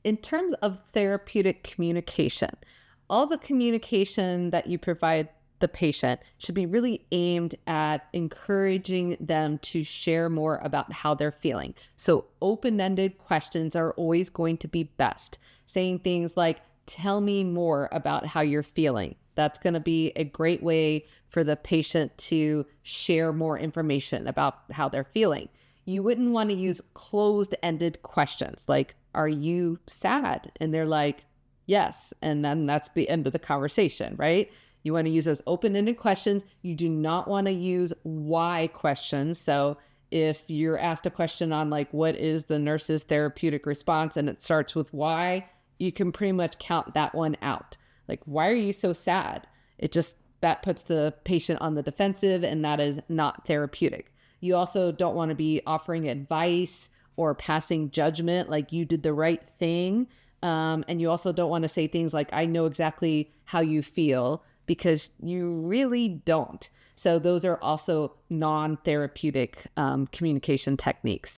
In terms of therapeutic communication, all the communication that you provide the patient should be really aimed at encouraging them to share more about how they're feeling. So open-ended questions are always going to be best. Saying things like, tell me more about how you're feeling. That's going to be a great way for the patient to share more information about how they're feeling. You wouldn't want to use closed-ended questions like, are you sad? And they're like, yes. And then that's the end of the conversation, right? You want to use those open-ended questions. You do not want to use why questions. So if you're asked a question on like, what is the nurse's therapeutic response? And it starts with why, you can pretty much count that one out. Like, why are you so sad? That puts the patient on the defensive, and that is not therapeutic. You also don't want to be offering advice or passing judgment, like you did the right thing. And you also don't want to say things like, I know exactly how you feel, because you really don't. So those are also non-therapeutic communication techniques.